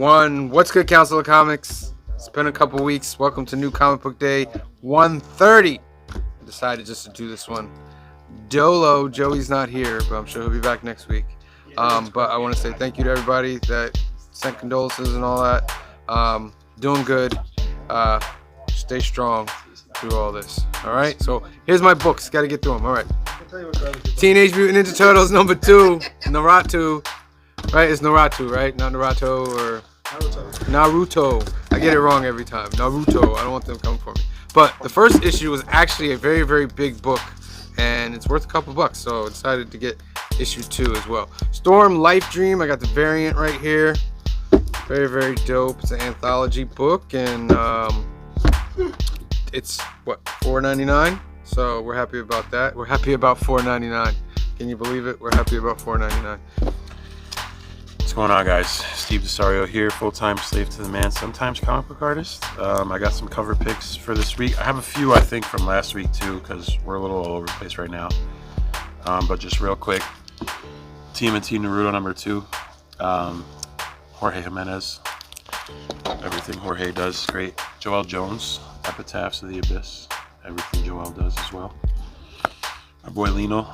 1. What's good, Council of Comics? It's been a couple weeks. Welcome to New Comic Book Day 130. I decided just to do this one. Dolo, Joey's not here, but I'm sure he'll be back next week. But I want to say thank you to everybody that sent condolences and all that. Doing good. Stay strong through all this. All right. So here's my books. Got to get through them. All right. Teenage Mutant Ninja Turtles #2. Naruto. Right? It's Naruto, right? Not Naruto or Naruto. I get it wrong every time. Naruto. I don't want them coming for me. But the first issue was actually a very, very big book, and it's worth a couple bucks. So I decided to get issue 2 as well. Storm Life Dream. I got the variant right here. Very, very dope. It's an anthology book, and it's what, $4.99. So we're happy about that. We're happy about $4.99. Can you believe it? We're happy about $4.99. What's going on, guys? Steve Desario here, full-time slave to the man, sometimes comic book artist. I got some cover picks for this week. I have a few, I think, from last week too, because we're a little all over the place right now. But just real quick, TMNT Naruto #2. Jorge Jimenez. Everything Jorge does is great. Joel Jones, Epitaphs of the Abyss. Everything Joel does as well. Our boy Lino,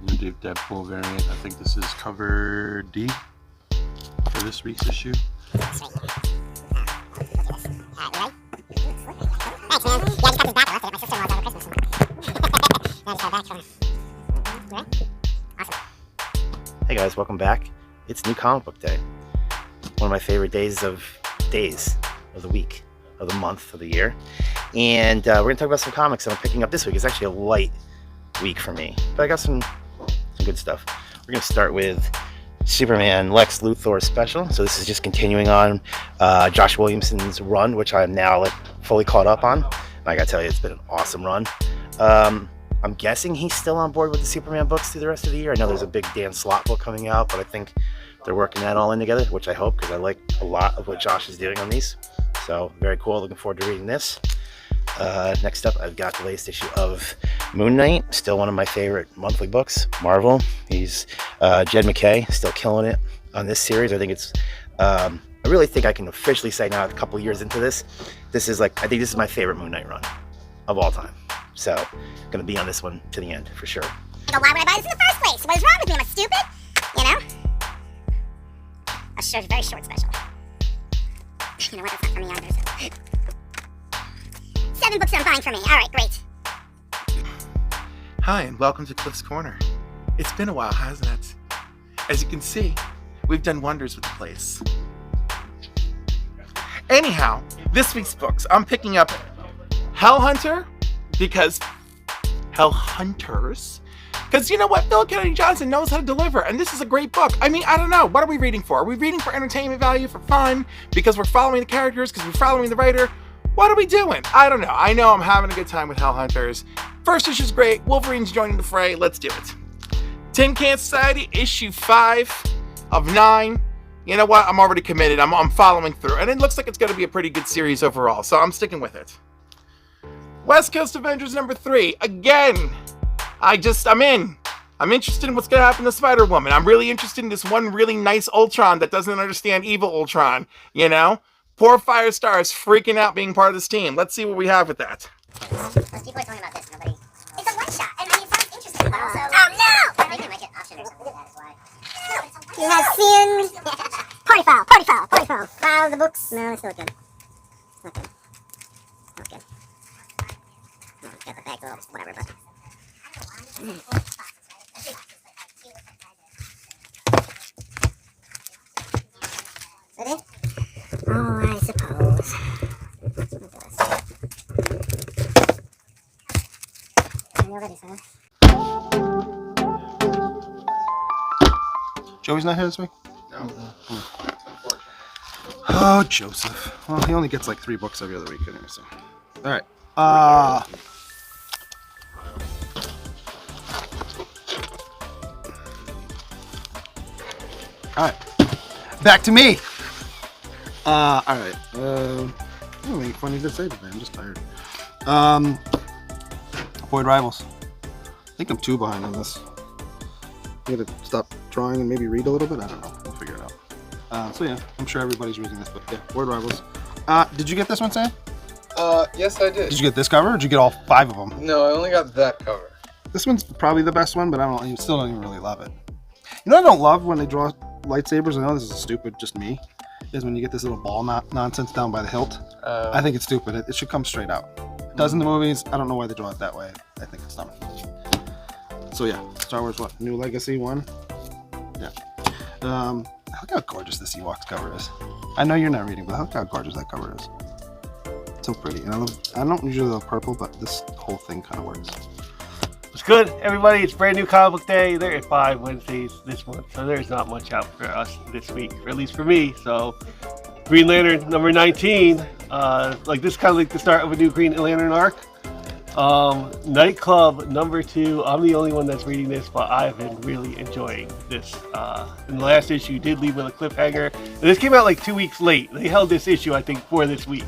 new Deadpool variant. I think this is cover D for this week's issue. Hey guys, welcome back. It's New Comic Book Day. One of my favorite days of the week, of the month, of the year. And we're going to talk about some comics that I'm picking up this week. It's actually a light week for me, but I got some good stuff. We're going to start with Superman Lex Luthor special. So this is just continuing on Josh Williamson's run, which I am now fully caught up on. I got to tell you, it's been an awesome run. I'm guessing he's still on board with the Superman books through the rest of the year. I know there's a big Dan Slott book coming out, but I think they're working that all in together, which I hope, because I like a lot of what Josh is doing on these. So very cool. Looking forward to reading this. Next up, I've got the latest issue of Moon Knight, still one of my favorite monthly books. Marvel. He's Jed MacKay, still killing it on this series. I think it's. I really think I can officially say now, a couple years into this, I think this is my favorite Moon Knight run of all time. So, gonna be on this one to the end for sure. Why would I buy this in the first place? What is wrong with me? Am I stupid? You know? A very short special. You know what? That's not for me either. So. 7 books I'm buying for me. All right, great. Hi, and welcome to Cliff's Corner. It's been a while, hasn't it? As you can see, we've done wonders with the place. Anyhow, this week's books, I'm picking up Hell Hunter, because Hell Hunters. Because you know what? Phil Kennedy Johnson knows how to deliver, and this is a great book. I mean, I don't know. What are we reading for? Are we reading for entertainment value, for fun? Because we're following the characters? Because we're following the writer? What are we doing? I don't know. I know I'm having a good time with Hell Hunters. First issue's great. Wolverine's joining the fray. Let's do it. Tin Can Society, issue 5 of 9. You know what? I'm already committed. I'm following through. And it looks like it's going to be a pretty good series overall, so I'm sticking with it. West Coast Avengers #3. Again, I'm in. I'm interested in what's going to happen to Spider-Woman. I'm really interested in this one really nice Ultron that doesn't understand evil Ultron, you know? Poor Firestar is freaking out being part of this team. Let's see what we have with that. Most people are talking about this. Nobody. It's a one-shot. I mean, it sounds interesting, but also... Oh, no! Maybe make it option or something. That is why. He has seen... Party foul. File the books. No, it's not good. Not good. Not good. Got the bag, well, whatever, but... Ready? Oh, I suppose. Look at this. You're ready, sir. Joey's not here this week? No. Oh, Joseph. Well, he only gets like 3 books every other week anyway, so. Alright. Alright. Back to me! Alright. I don't think funny to say today. I'm just tired. Avoid Rivals. I think I'm 2 behind on this. I gotta stop drawing and maybe read a little bit. I don't know. We'll figure it out. So yeah, I'm sure everybody's reading this book. Yeah, Word Rivals. Did you get this one, Sam? Yes, I did. Did you get this cover, or did you get all 5 of them? No, I only got that cover. This one's probably the best one, but I still don't even really love it. You know what I don't love when they draw lightsabers? I know this is stupid, just me. Is when you get this little ball nonsense down by the hilt. I think it's stupid. It should come straight out. It does in the movies. I don't know why they draw it that way. I think it's dumb. So yeah, Star Wars what? New Legacy 1? Yeah. Look how gorgeous this Ewoks cover is. I know you're not reading, but look how gorgeous that cover is. So pretty. And I don't usually love purple, but this whole thing kind of works. What's good, everybody? It's brand new comic book day. There are 5 Wednesdays this month, so there's not much out for us this week, or at least for me. So, Green Lantern number 19, like this kind of like the start of a new Green Lantern arc. Nightclub number 2. I'm the only one that's reading this, but I've been really enjoying this. In the last issue, did leave with a cliffhanger. And this came out like 2 weeks late. They held this issue, I think, for this week.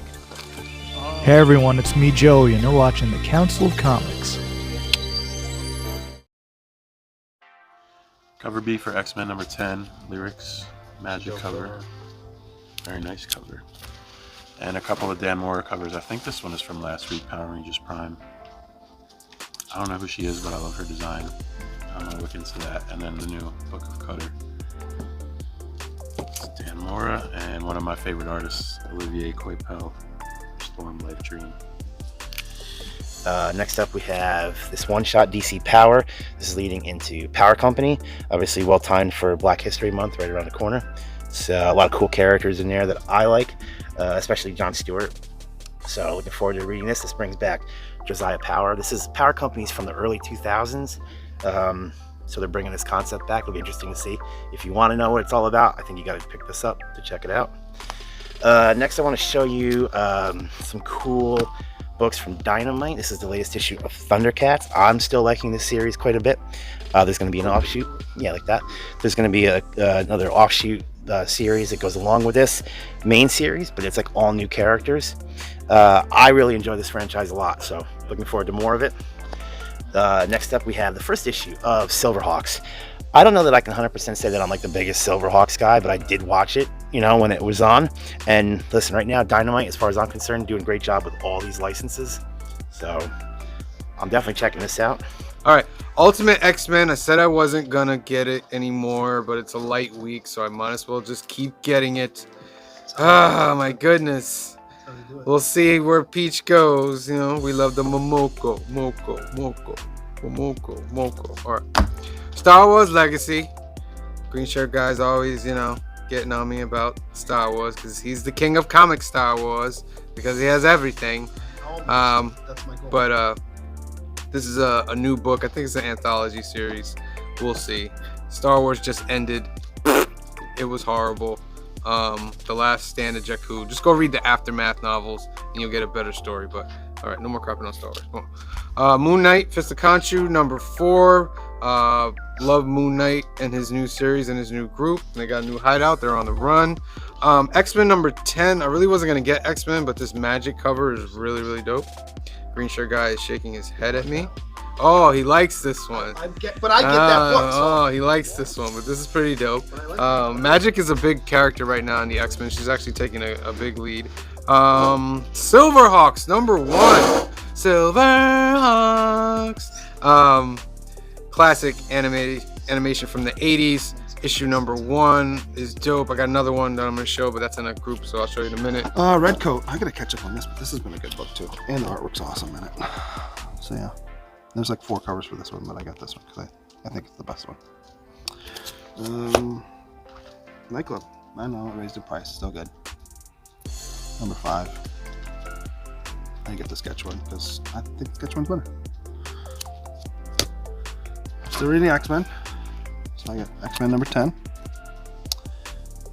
Hey everyone, it's me Joey, and you're watching the Council of Comics. Cover B for X-Men number 10, Lyrics, Magic cover. Very nice cover. And a couple of Dan Mora covers. I think this one is from last week, Power Rangers Prime. I don't know who she is, but I love her design. I'm going to look into that. And then the new Book of Cutter. It's Dan Mora and one of my favorite artists, Olivier Coipel, Storm Life Dream. Next up, we have this one-shot DC Power. This is leading into Power Company. Obviously, well timed for Black History Month, right around the corner. So a lot of cool characters in there that I like, especially John Stewart. So looking forward to reading this. This brings back Josiah Power. This is Power Companies from the early 2000s. So they're bringing this concept back. It'll be interesting to see. If you want to know what it's all about, I think you got to pick this up to check it out. Next, I want to show you some cool books from Dynamite. This is the latest issue of Thundercats. I'm still liking this series quite a bit. There's going to be an offshoot, yeah, like that. There's going to be another offshoot series that goes along with this main series, but it's like all new characters. I really enjoy this franchise a lot, so looking forward to more of it. Next up, we have the first issue of Silverhawks. I don't know that I can 100% say that I'm like the biggest Silverhawks guy, but I did watch it, you know, when it was on. And listen, right now, Dynamite, as far as I'm concerned, doing a great job with all these licenses. So I'm definitely checking this out. All right, Ultimate X-Men. I said I wasn't gonna get it anymore, but it's a light week, so I might as well just keep getting it. Ah, my goodness. We'll see where Peach goes. You know, we love the Momoko. All right. Star Wars Legacy. Green shirt guy's always, you know, getting on me about Star Wars because he's the king of comic Star Wars because he has everything. That's my goal. But this is a new book. I think it's an anthology series. We'll see. Star Wars just ended. It was horrible. The Last Stand of Jakku. Just go read the Aftermath novels and you'll get a better story. But all right, no more crapping on Star Wars. Come on. Moon Knight, Fist of Khonshu, number 4. Love Moon Knight and his new series and his new group. They got a new hideout. They're on the run. X-Men number 10. I really wasn't going to get X-Men, but this Magic cover is really, really dope. Green shirt guy is shaking his head at me. Oh, he likes this one. I get that book. So. Oh, he likes this one, but this is pretty dope. Magic is a big character right now in the X-Men. She's actually taking a big lead. Silverhawks, number 1. Silverhawks. Classic animation from the 80s. Issue number 1 is dope. I got another one that I'm going to show, but that's in a group, so I'll show you in a minute. Red Coat. I gotta catch up on this, but this has been a good book too, and the artwork's awesome in it. So yeah, there's like 4 covers for this one, but I got this one because I think it's the best one. Nightclub. I know it raised the price. Still good. Number 5. I get the sketch one because I think sketch one's better. Still reading X-Men. So I got X-Men number 10.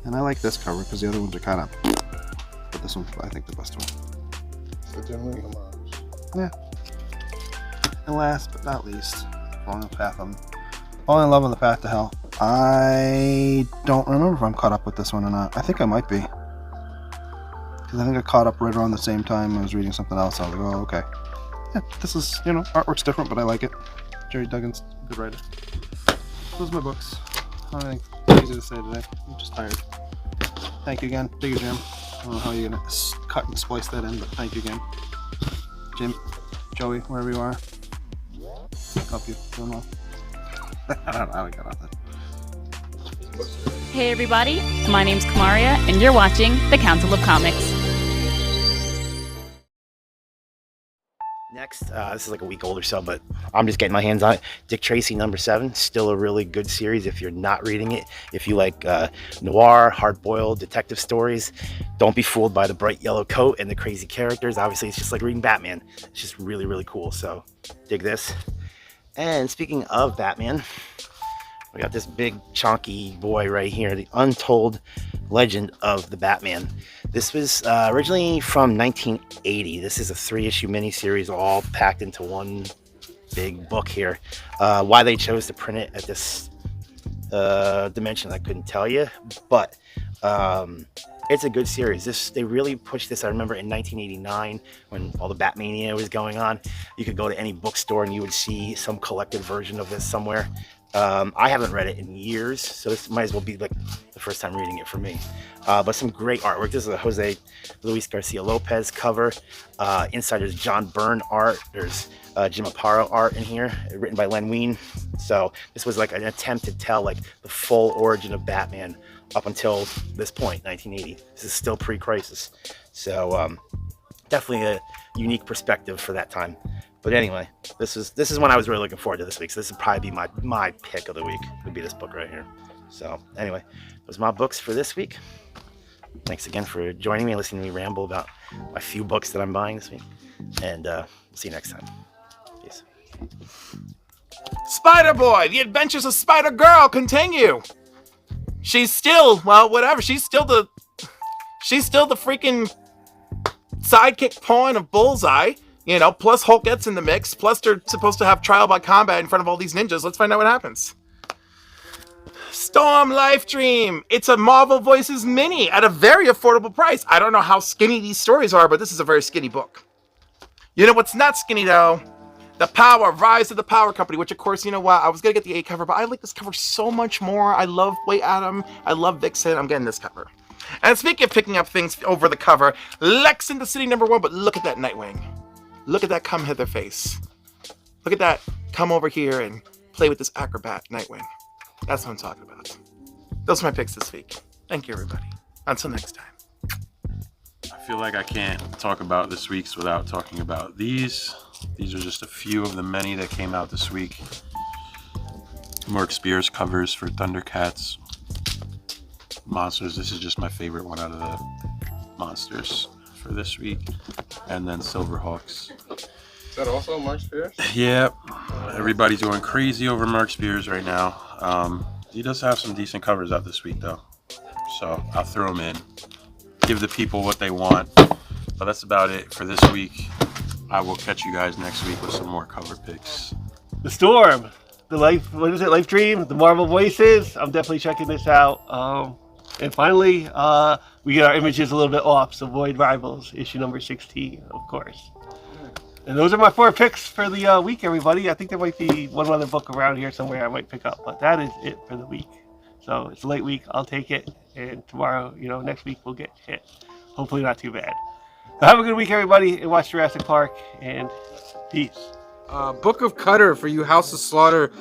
And I like this cover because the other ones are kind of... But this one's, I think, the best one. So generally homage. Yeah. And last but not least, Falling in Love on the Path to Hell. I don't remember if I'm caught up with this one or not. I think I might be. Because I think I caught up right around the same time I was reading something else. I was like, oh, okay. Yeah, this is, you know, artwork's different, but I like it. Jerry Duggan's a good writer. Those are my books. I think it's easy to say today. I'm just tired. Thank you again, Bigger Jim. I don't know how you're gonna cut and splice that in, but thank you again, Jim, Joey, wherever you are. Hope you doing well. I don't know how we got off that. Hey everybody, my name's Kamaria, and you're watching the Council of Comics. Next, this is like a week old or so, but I'm just getting my hands on it. Dick Tracy #7, still a really good series if you're not reading it. If you like noir, hard-boiled detective stories, don't be fooled by the bright yellow coat and the crazy characters. Obviously, it's just like reading Batman. It's just really, really cool, so dig this. And speaking of Batman, we got this big chonky boy right here, the Untold Legend of the Batman. This was originally from 1980. This is a 3-issue miniseries all packed into one big book here. Why they chose to print it at this dimension, I couldn't tell you, but it's a good series. They really pushed this. I remember in 1989 when all the Batmania was going on, you could go to any bookstore and you would see some collected version of this somewhere. I haven't read it in years, so this might as well be like the first time reading it for me. But some great artwork. This is a Jose Luis Garcia Lopez cover. Inside there's John Byrne art. There's Jim Aparo art in here, written by Len Wein. So this was like an attempt to tell like the full origin of Batman up until this point, 1980. This is still pre-crisis. So definitely a unique perspective for that time. But anyway, this is one I was really looking forward to this week. So this would probably be my pick of the week, would be this book right here. So anyway, those are my books for this week. Thanks again for joining me and listening to me ramble about my few books that I'm buying this week. And we'll see you next time. Peace. Spider-Boy, The Adventures of Spider-Girl continue. She's still, well, whatever. She's still the freaking sidekick pawn of Bullseye. You know, plus Hulk gets in the mix, plus they're supposed to have trial by combat in front of all these ninjas. Let's find out what happens. Storm Life Dream. It's a Marvel Voices mini at a very affordable price. I don't know how skinny these stories are, but this is a very skinny book. You know what's not skinny, though? The Power, Rise of the Power Company, which, of course, you know what? I was going to get the A cover, but I like this cover so much more. I love Wait Adam. I love Vixen. I'm getting this cover. And speaking of picking up things over the cover, Lex in the City #1, but look at that Nightwing. Look at that come hither face. Look at that come over here and play with this acrobat Nightwing. That's what I'm talking about. Those are my picks this week. Thank you, everybody. Until next time. I feel like I can't talk about this week's without talking about these. These are just a few of the many that came out this week. Mark Spears covers for Thundercats. Monsters, this is just my favorite one out of the monsters for this week. And then Silverhawks. Is that also Mark Spears? Yeah, everybody's going crazy over Mark Spears right now. He does have some decent covers out this week though, so I'll throw them in, give the people what they want. But that's about it for this week. I will catch you guys next week with some more cover picks. The Storm, the Life, what is it, Life Dream, the Marvel Voices. I'm definitely checking this out. And finally, we get our images a little bit off, so Void Rivals, issue number 16, of course. And those are my 4 picks for the week, everybody. I think there might be one other book around here somewhere I might pick up, but that is it for the week. So it's a late week, I'll take it. And tomorrow, next week we'll get hit. Hopefully not too bad. So have a good week, everybody, and watch Jurassic Park, and peace. Book of Cutter for you House of Slaughter,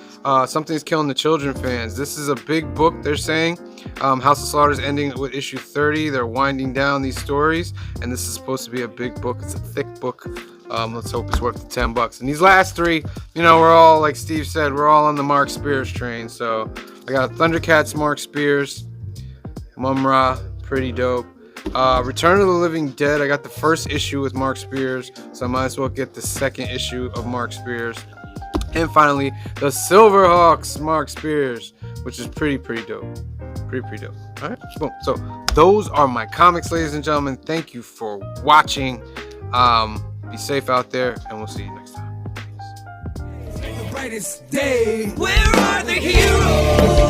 Something's Killing the Children fans. This is a big book, they're saying. House of Slaughter is ending with issue 30. They're winding down these stories, and this is supposed to be a big book. It's a thick book. Let's hope it's worth the $10. And these last 3, we're all, like Steve said, we're all on the Mark Spears train. So I got Thundercats, Mark Spears, Mum-Ra, pretty dope. Return of the Living Dead, I got the first issue with Mark Spears, so I might as well get the second issue of Mark Spears. And finally, the Silverhawks, Mark Spears, which is pretty dope. Pretty dope. All right, boom. So those are my comics, ladies and gentlemen. Thank you for watching. Be safe out there, and we'll see you next time. Peace. Where are the heroes?